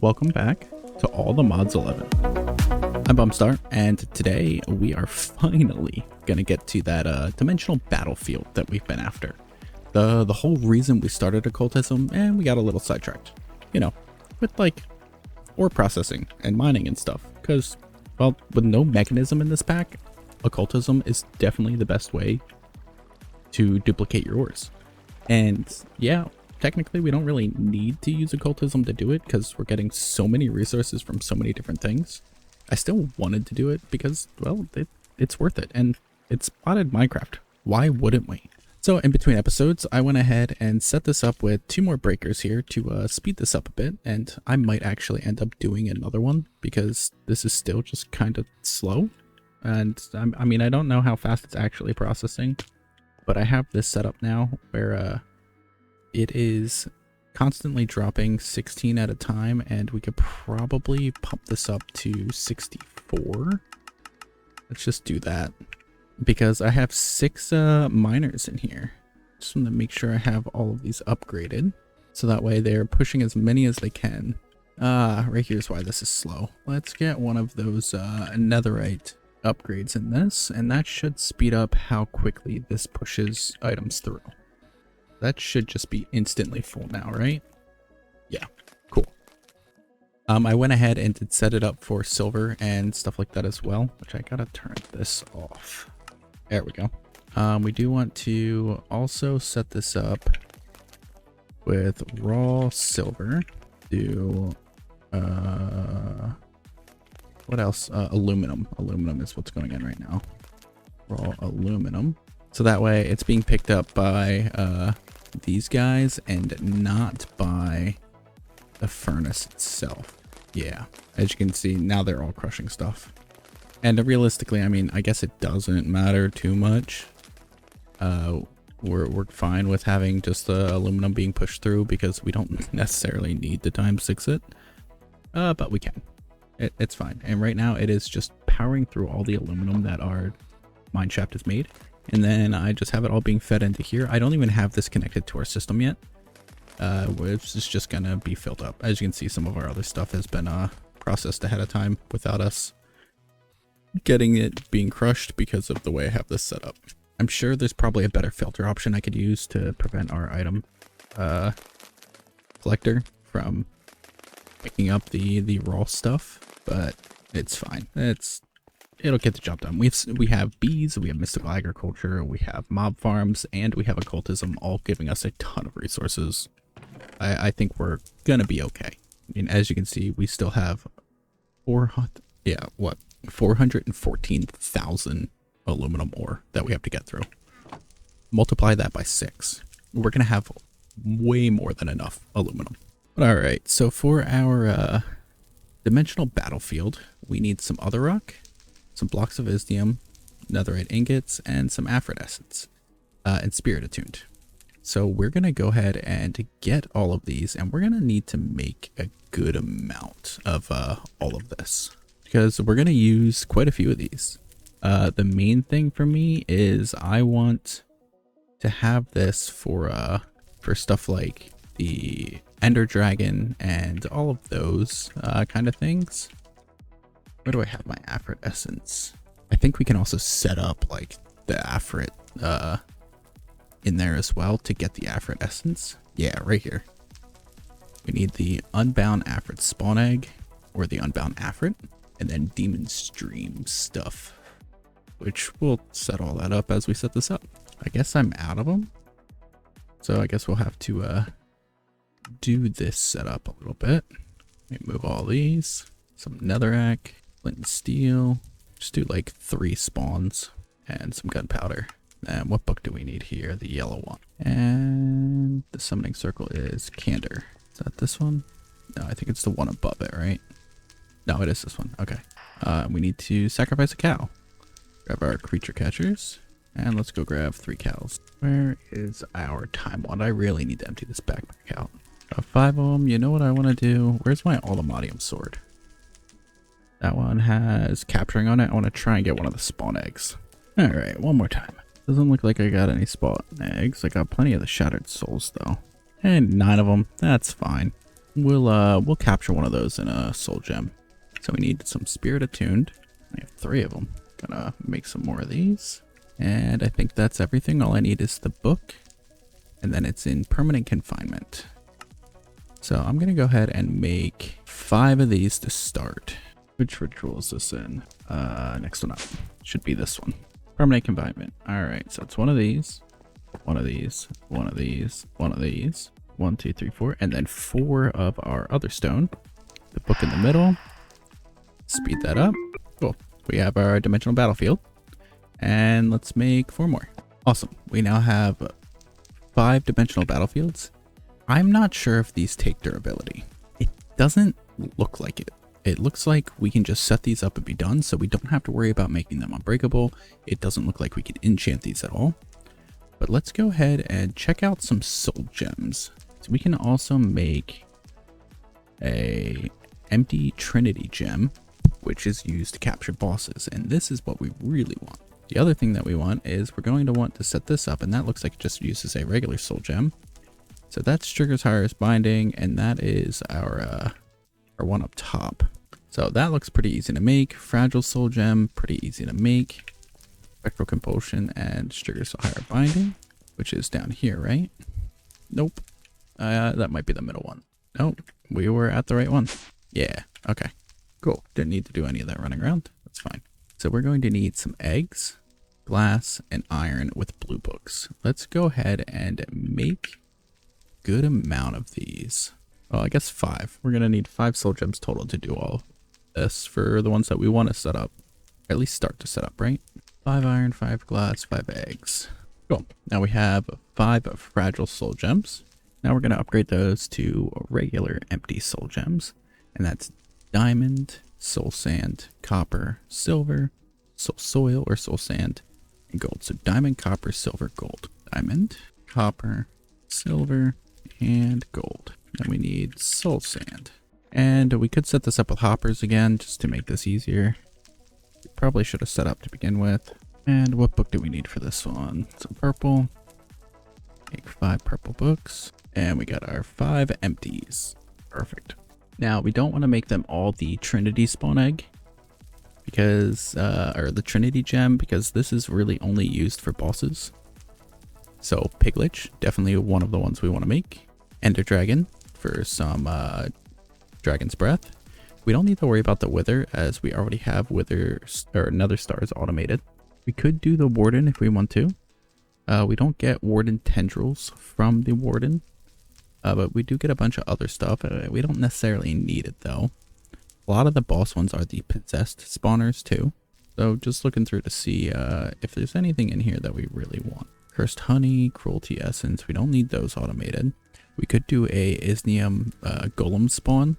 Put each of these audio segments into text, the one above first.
welcome back to All the Mods 11. I'm Bumstar, and today we are finally gonna get to that dimensional battlefield that we've been after. The whole reason we started Occultism, and we got a little sidetracked, you know, with like ore processing and mining and stuff, because, well, with no mechanism in this pack, Occultism is definitely the best way to duplicate your ores. And yeah, technically we don't really need to use Occultism to do it because we're getting so many resources from so many different things. I still wanted to do it because, well, it's worth it, and it's spotted Minecraft. Why wouldn't we? So in between episodes, I went ahead and set this up with 2 more breakers here to speed this up a bit, and I might actually end up doing another one because this is still just kind of slow. And I mean, I don't know how fast it's actually processing, but I have this set up now where it is constantly dropping 16 at a time, and we could probably pump this up to 64. Let's just do that because I have 6 miners in here. Just want to make sure I have all of these upgraded so that way they're pushing as many as they can. Right here's why this is slow. Let's get one of those netherite upgrades in this, and that should speed up how quickly this pushes items through. That should just be instantly full now, right? Yeah, cool. I went ahead and did set it up for silver and stuff like that as well, which I gotta turn this off. There we go. We do want to also set this up with raw silver. Do what else? Aluminum. Aluminum is what's going in right now. Raw aluminum. So that way it's being picked up by these guys and not by the furnace itself. Yeah, as you can see, now they're all crushing stuff. And realistically, I mean, I guess it doesn't matter too much. We're fine with having just the aluminum being pushed through because we don't necessarily need to ×6 it. But we can. It's fine. And right now it is just powering through all the aluminum that our mine shaft has made. And then I just have it all being fed into here. I don't even have this connected to our system yet, which is just gonna be filled up. As you can see, some of our other stuff has been processed ahead of time without us getting it being crushed because of the way I have this set up. I'm sure there's probably a better filter option I could use to prevent our item collector from picking up the raw stuff, but it's fine. It'll get the job done. We have bees, we have mystical agriculture, we have mob farms, and we have occultism, all giving us a ton of resources. I think we're gonna be okay. I mean, as you can see, we still have 414,000 aluminum ore that we have to get through. Multiply that by 6. We're gonna have way more than enough aluminum. But all right, so for our dimensional battlefield, we need some other rock, some blocks of isnium, netherite ingots, and some afrit essence, and spirit attuned. So we're gonna go ahead and get all of these, and we're gonna need to make a good amount of all of this because we're gonna use quite a few of these. The main thing for me is I want to have this for stuff like the Ender Dragon and all of those kind of things. Where do I have my Afrit Essence? I think we can also set up like the Afrit in there as well to get the Afrit Essence. Yeah, right here. We need the Unbound Afrit Spawn Egg or the Unbound Afrit, and then Demon Stream stuff, which we'll set all that up as we set this up. I guess I'm out of them, so I guess we'll have to do this setup a little bit. Let me move all these. Some netherrack, flint and steel. Just do like 3 spawns and some gunpowder. And what book do we need here? The yellow one. And the summoning circle is Candor. Is that this one? No, I think it's the one above it, right? No, it is this one. Okay. We need to sacrifice a cow. Grab our creature catchers. And let's go grab 3 cows. Where is our time wand? I really need to empty this backpack out. 5 of them. You know what I want to do? Where's my Altamodium sword? That one has capturing on it. I want to try and get one of the spawn eggs. Alright, one more time. Doesn't look like I got any spawn eggs. I got plenty of the shattered souls though. And 9 of them. That's fine. We'll capture one of those in a soul gem. So we need some spirit attuned. I have 3 of them. Gonna make some more of these. And I think that's everything. All I need is the book. And then it's in permanent confinement. So I'm gonna go ahead and make 5 of these to start. Which ritual is this in? Next one up. Should be this one. Permanent confinement. Alright, so it's one of these. One of these. One of these. One of these. 1, 2, 3, 4. And then 4 of our other stone. The book in the middle. Speed that up. Cool. We have our dimensional battlefield. And let's make 4 more. Awesome. We now have 5 dimensional battlefields. I'm not sure if these take durability. It doesn't look like it. It looks like we can just set these up and be done, so we don't have to worry about making them unbreakable. It doesn't look like we can enchant these at all. But let's go ahead and check out some soul gems. So we can also make a empty trinity gem, which is used to capture bosses, and this is what we really want. The other thing that we want is we're going to want to set this up, and that looks like it just uses a regular soul gem. So that's triggers higher binding, and that is our one up top. So that looks pretty easy to make. Fragile soul gem, pretty easy to make. Spectral compulsion and triggers higher binding, which is down here, right? Nope. That might be the middle one. Nope, we were at the right one. Yeah, okay. Cool. Didn't need to do any of that running around. That's fine. So we're going to need some eggs, glass, and iron with blue books. Let's go ahead and make a good amount of these. Well, I guess 5. We're going to need 5 soul gems total to do all this for the ones that we want to set up. Or at least start to set up, right? 5 iron, 5 glass, 5 eggs. Cool. Now we have 5 fragile soul gems. Now we're going to upgrade those to regular empty soul gems. And that's diamond, soul sand, copper, silver, soul soil or soul sand, and gold. So diamond, copper, silver, gold. Diamond, copper, silver, and gold. Then we need soul sand. And we could set this up with hoppers again, just to make this easier. We probably should have set up to begin with. And what book do we need for this one? Some purple. Make 5 purple books. And we got our 5 empties. Perfect. Now we don't want to make them all the Trinity spawn egg. Because, or the Trinity gem, because this is really only used for bosses. So Piglich, definitely one of the ones we want to make. Ender Dragon for some Dragon's Breath. We don't need to worry about the Wither, as we already have Wither or Nether Stars automated. We could do the Warden if we want to. We don't get Warden tendrils from the Warden, but we do get a bunch of other stuff. We don't necessarily need it though. A lot of the boss ones are the possessed spawners too. So just looking through to see if there's anything in here that we really want. Cursed Honey, Cruelty Essence, we don't need those automated. We could do a Isnium Golem spawn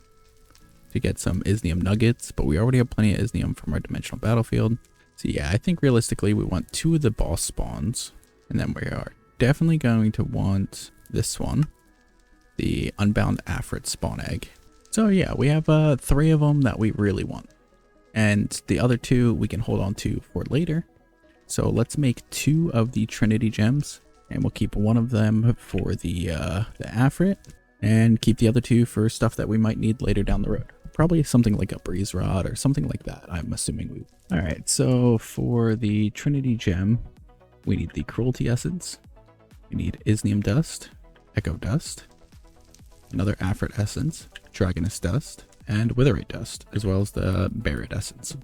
to get some Isnium nuggets, but we already have plenty of Isnium from our dimensional battlefield. So yeah, I think realistically we want 2 of the boss spawns, and then we are definitely going to want this one, the Unbound Afrit spawn egg. So yeah, we have 3 of them that we really want, and the other 2 we can hold on to for later. So let's make 2 of the Trinity gems, and we'll keep one of them for the Afrit, and keep the other 2 for stuff that we might need later down the road. Probably something like a breeze rod or something like that, I'm assuming we... Alright, so for the Trinity gem, we need the Cruelty Essence, we need Isnium Dust, Echo Dust, another Afrit Essence, Dragoness Dust, and Witherite Dust, as well as the Barret Essence.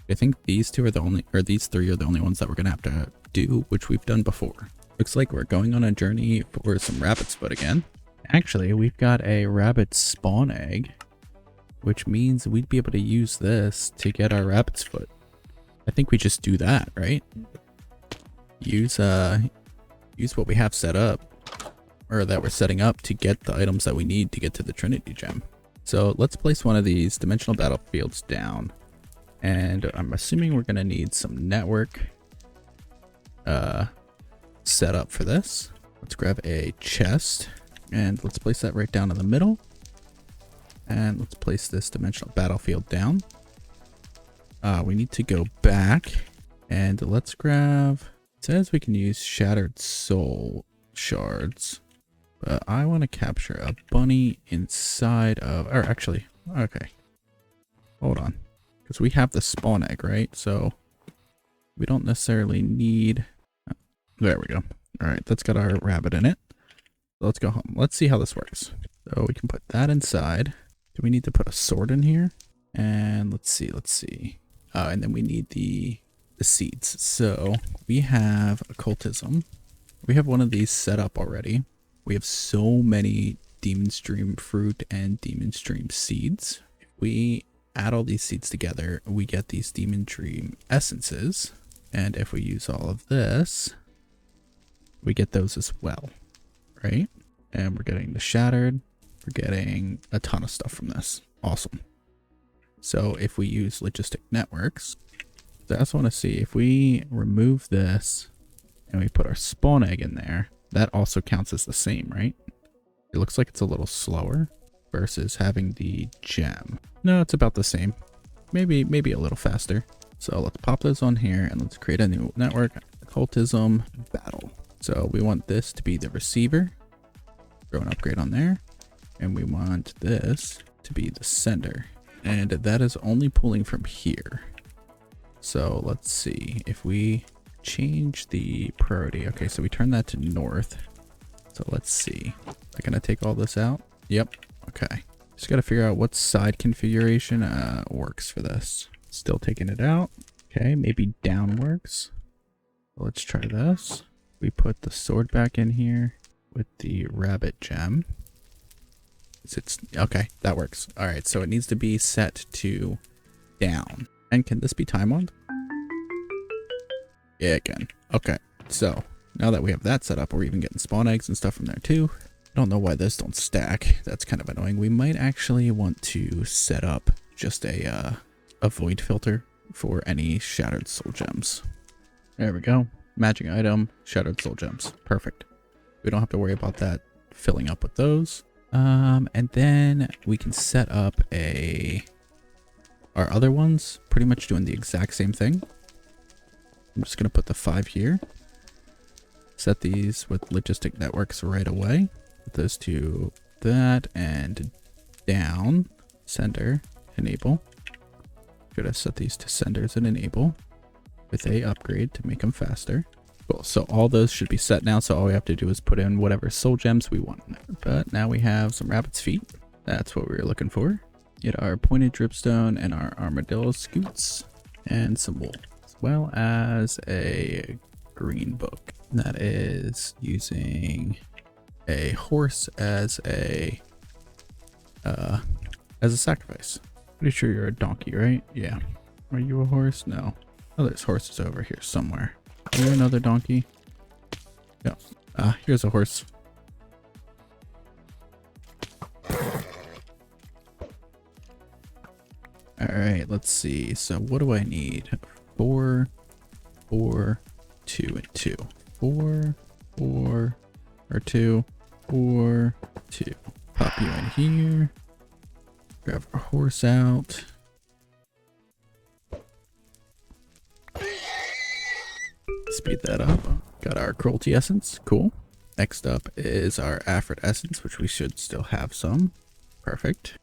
I think these 2 are the only, or these 3 are the only ones that we're gonna have to do, which we've done before. Looks like we're going on a journey for some rabbit's foot again. Actually, we've got a rabbit spawn egg, which means we'd be able to use this to get our rabbit's foot. I think we just do that, right? Use what we have set up, or that we're setting up to get the items that we need to get to the Trinity gem. So let's place one of these dimensional battlefields down. And I'm assuming we're gonna need some network set up for this. Let's grab a chest and let's place that right down in the middle. And let's place this dimensional battlefield down. We need to go back and let's grab, it says we can use shattered soul shards. But I want to capture a bunny inside of, or actually, okay. Hold on. Because we have the spawn egg, right? So we don't necessarily need, there we go. All right, that's got our rabbit in it. So let's go home. Let's see how this works. So we can put that inside. Do we need to put a sword in here? And let's see. And then we need the seeds. So we have occultism. We have one of these set up already. We have so many demon stream fruit and demon stream seeds. If we add all these seeds together, we get these demon dream essences. And if we use all of this, we get those as well, right? And we're getting the shattered. We're getting a ton of stuff from this. Awesome. So if we use logistic networks, I also want to see if we remove this and we put our spawn egg in there, that also counts as the same, right? It looks like it's a little slower versus having the gem. No, it's about the same. Maybe a little faster. So let's pop those on here and let's create a new network. Occultism battle. So we want this to be the receiver. Throw an upgrade on there. And we want this to be the sender. And that is only pulling from here. So let's see if we change the priority. Okay, so we turn that to north. So let's see. Am I gonna take all this out? Yep. Okay. Just gotta figure out what side configuration works for this. Still taking it out. Okay, maybe down works. Let's try this. We put the sword back in here with the rabbit gem. It's okay, that works. All right, so it needs to be set to down. And can this be time on? Yeah, it can. Okay, so now that we have that set up, we're even getting spawn eggs and stuff from there too. I don't know why those don't stack. That's kind of annoying. We might actually want to set up just a void filter for any shattered soul gems. There we go. Magic item, shattered soul gems. Perfect. We don't have to worry about that filling up with those. And then we can set up our other ones, pretty much doing the exact same thing. I'm just going to put the 5 here. Set these with logistic networks right away. Put those to that and down. Sender, enable. Should have set these to senders and enable with a upgrade to make them faster. Cool. So all those should be set now. So all we have to do is put in whatever soul gems we want in there. But now we have some rabbit's feet. That's what we were looking for. Get our pointed dripstone and our armadillo scoots and some wool, as well as a green book. That is using a horse as a sacrifice. Pretty sure you're a donkey, right? Yeah. Are you a horse? No. Oh, there's horses over here somewhere. Are you another donkey? Yeah. Here's a horse. All right, let's see. So what do I need? 4, 4, 2, and 2. 4, 4, or 2, 4, 2. Pop you in here. Grab our horse out. Speed that up. Got our cruelty essence. Cool. Next up is our Afrit essence, which we should still have some. Perfect.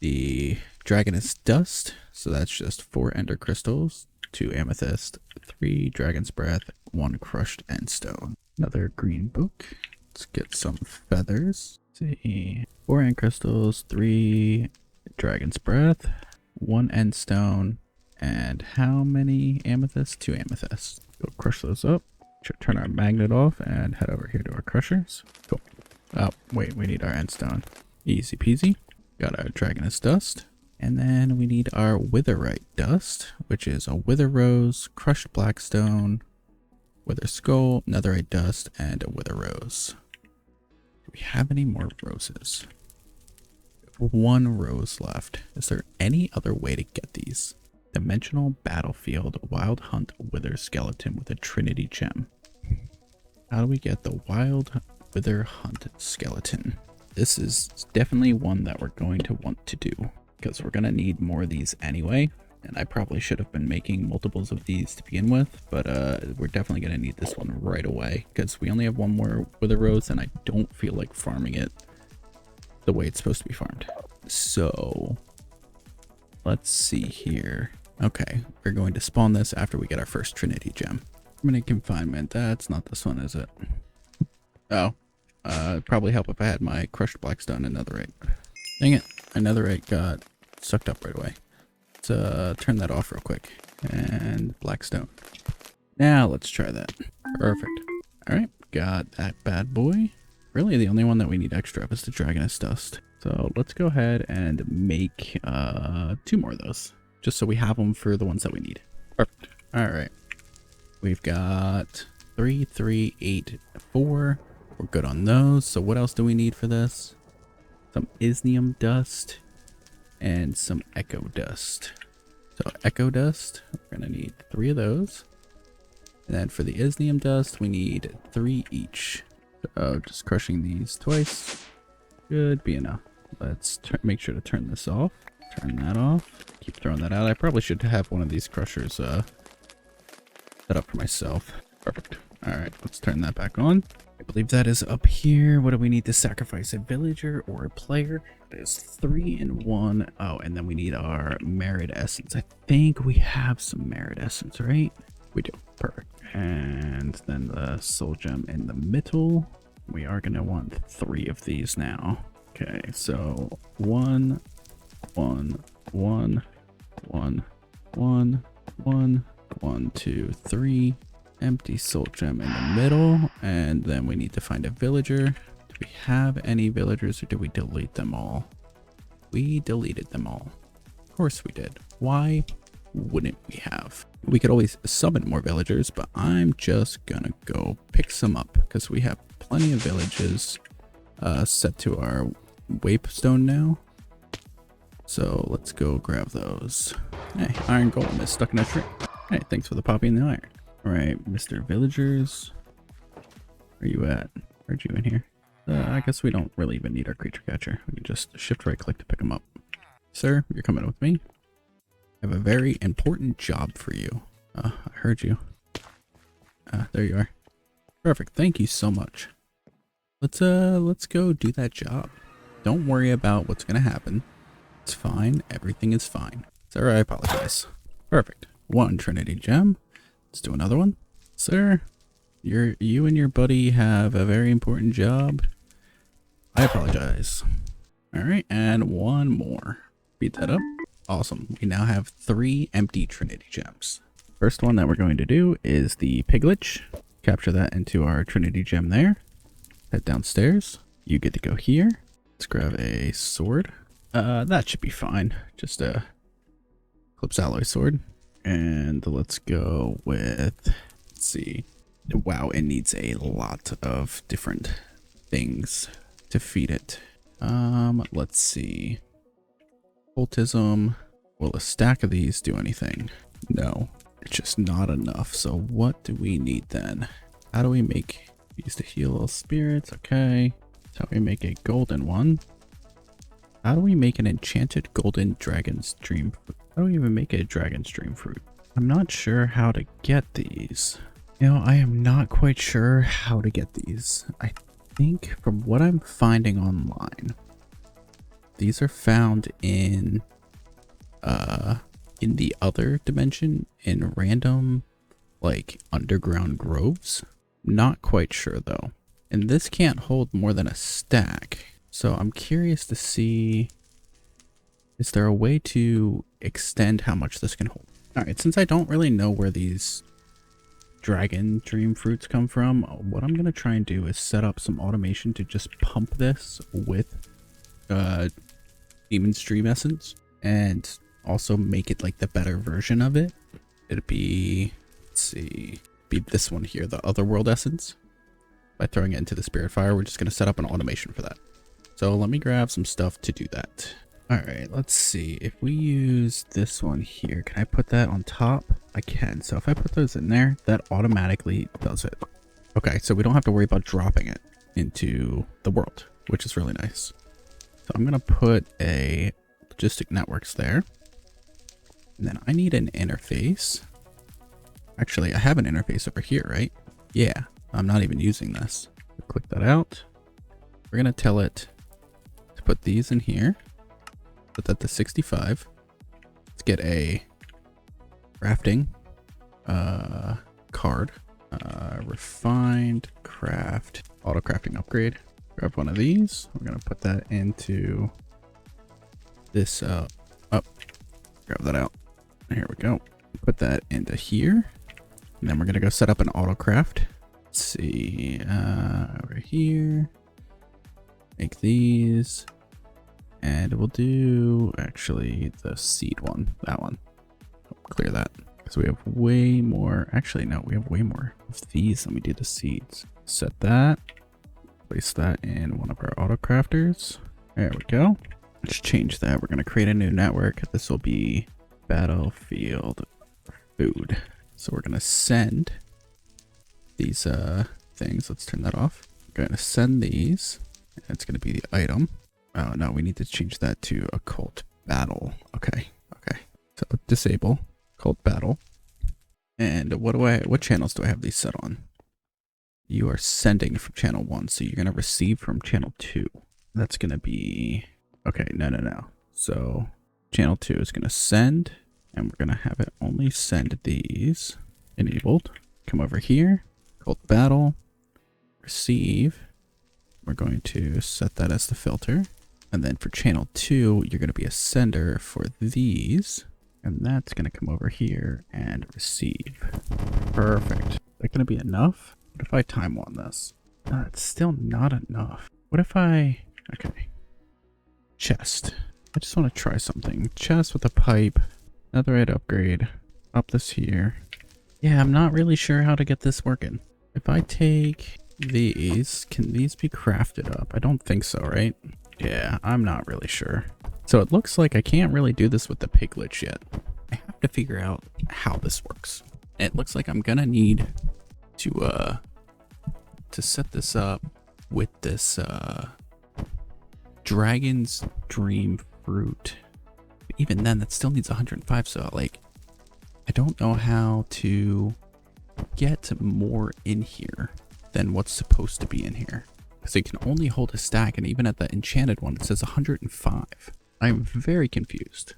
The dragoness dust. So that's just 4 ender crystals, 2 amethyst, 3 dragon's breath, 1 crushed end stone. Another green book. Let's get some feathers. Let's see. 4 end crystals, 3 dragon's breath, 1 end stone, and how many amethysts? 2 amethysts. Go crush those up. Should turn our magnet off and head over here to our crushers. Cool. Oh, wait, we need our end stone. Easy peasy. Got our dragoness dust. And then we need our witherite dust, which is a wither rose, crushed blackstone, wither skull, netherite dust, and a wither rose. Do we have any more roses? 1 rose left. Is there any other way to get these? Dimensional battlefield wild hunt wither skeleton with a trinity gem. How do we get the wild wither hunt skeleton? This is definitely one that we're going to want to do because we're going to need more of these anyway. And I probably should have been making multiples of these to begin with, but we're definitely going to need this one right away because we only have one more wither rose and I don't feel like farming it the way it's supposed to be farmed. So let's see here. Okay, we're going to spawn this after we get our first Trinity gem. Permanent confinement. That's not this one, is it? Oh, it'd probably help if I had my crushed blackstone and netherite. Dang it, my netherite got sucked up right away. Let's turn that off real quick. And blackstone. Now let's try that. Perfect. All right, got that bad boy. Really, the only one that we need extra of is the dragoness dust. So let's go ahead and make 2 more of those, just so we have them for the ones that we need. Perfect. All right, we've got 3, 3, 8, 4. We're good on those. So what else do we need for this? Some isnium dust and some echo dust. So echo dust, we're gonna need 3 of those. And then for the isnium dust, we need 3 each. So just crushing these twice should be enough. Let's make sure to turn this off. Turn that off. Keep throwing that out. I probably should have one of these crushers set up for myself. Perfect. All right, let's turn that back on. I believe that is up here. What do we need to sacrifice? A villager or a player? There's 3 in 1. Oh, and then we need our merit essence. I think we have some merit essence, right? We do. Perfect. And then the soul gem in the middle. We are going to want 3 of these now. Okay, so 1, 1, 1, 1, 1, 1, 1, 2, 3. Empty soul gem in the middle, and then we need to find a villager. Do we have any villagers, or did we delete them all? We deleted them all. Of course we did. Why wouldn't we have? We could always summon more villagers, but I'm just gonna go pick some up because we have plenty of villages set to our waystone now. So let's go grab those. Hey, iron golem is stuck in a tree. Hey, thanks for the poppy and the iron. All right, Mr. Villagers, where you at? Where'd you in here? I guess we don't really even need our creature catcher. We can just shift right click to pick them up. Sir, you're coming with me. I have a very important job for you. I heard you. There you are. Perfect. Thank you so much. Let's go do that job. Don't worry about what's gonna happen. It's fine. Everything is fine. Sir, I apologize. Perfect. 1 Trinity gem. Let's do another one. Sir, you and your buddy have a very important job. I apologize. All right, and 1 more. Beat that up. Awesome. We now have 3 empty Trinity gems. First one that we're going to do is the Piglich. Capture that into our Trinity gem there. Head downstairs. You get to go here. Let's grab a sword. That should be fine. Just a Eclipse alloy sword. And let's go with, let's see. Wow, it needs a lot of different things to feed it. Let's see. Occultism. Will a stack of these do anything? No, it's just not enough. So what do we need then? How do we make these to heal all spirits? Okay. That's how we make a golden one. How do we make an enchanted golden dragon's dream fruit? How do we even make a dragon's dream fruit? I'm not sure how to get these. You know, I am not quite sure how to get these. I think from what I'm finding online, these are found in the other dimension in random, like, underground groves. Not quite sure though. And this can't hold more than a stack. So I'm curious to see, is there a way to extend how much this can hold? All right, since I don't really know where these dragon dream fruits come from, what I'm gonna try and do is set up some automation to just pump this with Demon's Dream Essence, and also make it like the better version of it. It'd be, let's see, be this one here, the Otherworld Essence. By throwing it into the Spirit Fire, we're just gonna set up an automation for that. So let me grab some stuff to do that. All right, let's see. If we use this one here, can I put that on top? I can. So if I put those in there, that automatically does it. Okay, so we don't have to worry about dropping it into the world, which is really nice. So I'm going to put a logistic networks there. And then I need an interface. Actually, I have an interface over here, right? Yeah, I'm not even using this. Click that out. We're going to tell it to put these in here. Put that to 65. Let's get a crafting card. Refined craft. Auto crafting upgrade. Grab one of these. We're going to put that into this. Grab that out. Here we go. Put that into here. And then we're going to go set up an auto craft. Let's see. Over here. Make these. And we'll do actually the seed one. That one. Clear that. Because we have way more. Actually, no, we have way more of these than we do the seeds. Set that. Place that in one of our auto crafters. There we go. Let's change that. We're going to create a new network. This will be battlefield food. So we're going to send these things. Let's turn that off. We're going to send these. And it's going to be the item. Oh no, we need to change that to occult battle. Okay. So disable occult battle. And what channels do I have these set on? You are sending from channel 1, so you're going to receive from channel 2. That's going to be okay. No. So channel 2 is going to send, and we're going to have it only send these enabled. Come over here, occult battle, receive. We're going to set that as the filter. And then for channel 2, you're going to be a sender for these. And that's going to come over here and receive. Perfect. Is that going to be enough? What if I time on this? It's still not enough. What if I... Okay. Chest. I just want to try something. Chest with a pipe. Netherite upgrade. Up this here. Yeah, I'm not really sure how to get this working. If I take... these, can these be crafted up? I don't think so, right? Yeah, I'm not really sure. So it looks like I can't really do this with the Piglich yet. I have to figure out how this works. It looks like I'm gonna need to set this up with this Dragon's Dream fruit. But even then, that still needs 105. So like, I don't know how to get more in here than what's supposed to be in here, because it can only hold a stack, and even at the enchanted one it says 105. I'm very confused.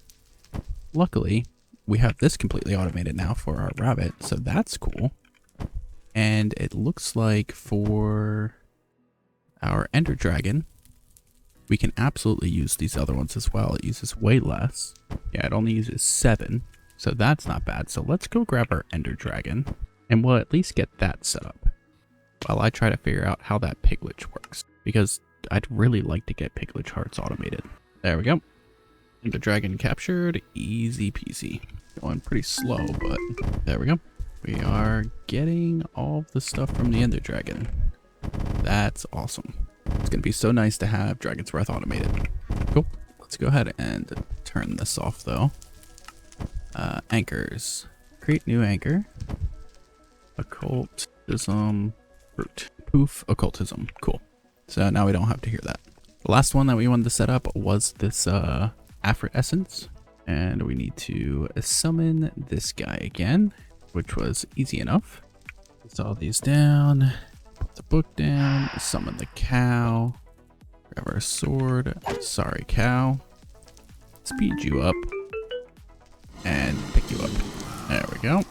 Luckily we have this completely automated now for our rabbit, so that's cool. And it looks like for our ender dragon we can absolutely use these other ones as well. It uses way less. Yeah, it only uses 7, so that's not bad. So let's go grab our ender dragon and we'll at least get that set up while I try to figure out how that Piglich works, because I'd really like to get Piglich hearts automated. There we go. The dragon captured. Easy peasy. Going pretty slow, but there we go. We are getting all the stuff from the ender dragon. That's awesome. It's going to be so nice to have Dragon's Breath automated. Cool. Let's go ahead and turn this off though. Anchors. Create new anchor. Occultism. Root. Poof occultism. Cool. So now we don't have to hear that. The last one that we wanted to set up was this Afrit essence. And we need to summon this guy again, which was easy enough. Put all these down. Put the book down. Summon the cow. Grab our sword. Sorry, cow. Speed you up. And pick you up. There we go.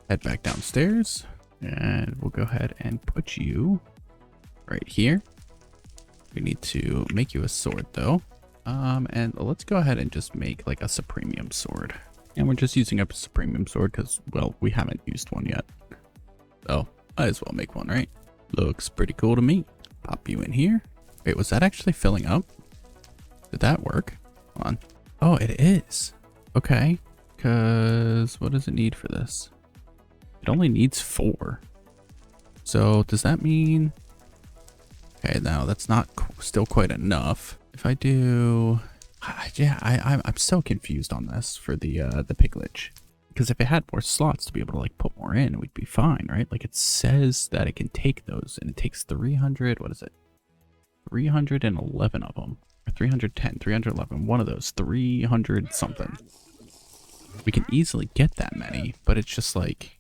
Head back downstairs. And we'll go ahead and put you right here. We need to make you a sword though. And let's go ahead and just make like a supremium sword. And we're just using a supremium sword because, well, we haven't used one yet. So might as well make one, right? Looks pretty cool to me. Pop you in here. Wait, was that actually filling up? Did that work? Hold on. Oh, it is. Okay. Because what does it need for this? It only needs 4. So does that mean... Okay, now that's not still quite enough. If I do... Yeah, I'm so confused on this for the Piglich. Because if it had more slots to be able to like put more in, we'd be fine, right? Like it says that it can take those, and it takes 300, what is it? 311 of them. Or 310, 311, one of those, 300 something. We can easily get that many, but it's just like,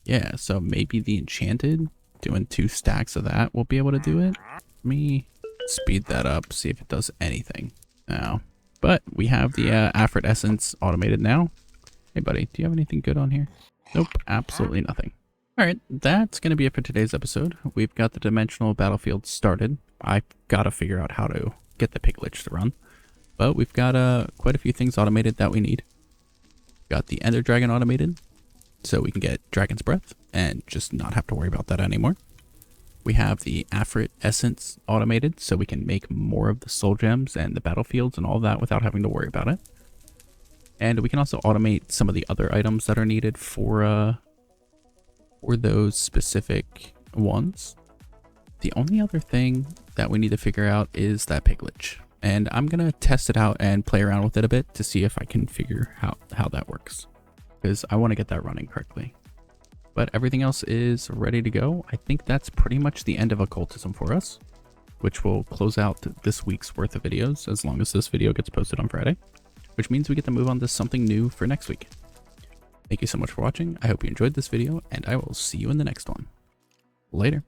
yeah, so maybe the enchanted, doing 2 stacks of that, will be able to do it. Let me speed that up, see if it does anything now. But we have the Afrit Essence automated now. Hey buddy, do you have anything good on here? Nope, absolutely nothing. Alright, that's going to be it for today's episode. We've got the dimensional battlefield started. I've got to figure out how to get the Piglich to run. But we've got quite a few things automated that we need. Got the Ender Dragon automated, so we can get Dragon's Breath and just not have to worry about that anymore. We have the Afrit Essence automated, so we can make more of the Soul Gems and the battlefields and all that without having to worry about it. And we can also automate some of the other items that are needed for those specific ones. The only other thing that we need to figure out is that Piglich. And I'm going to test it out and play around with it a bit to see if I can figure out how that works. Because I want to get that running correctly. But everything else is ready to go. I think that's pretty much the end of Occultism for us, which will close out this week's worth of videos as long as this video gets posted on Friday, which means we get to move on to something new for next week. Thank you so much for watching. I hope you enjoyed this video, and I will see you in the next one. Later.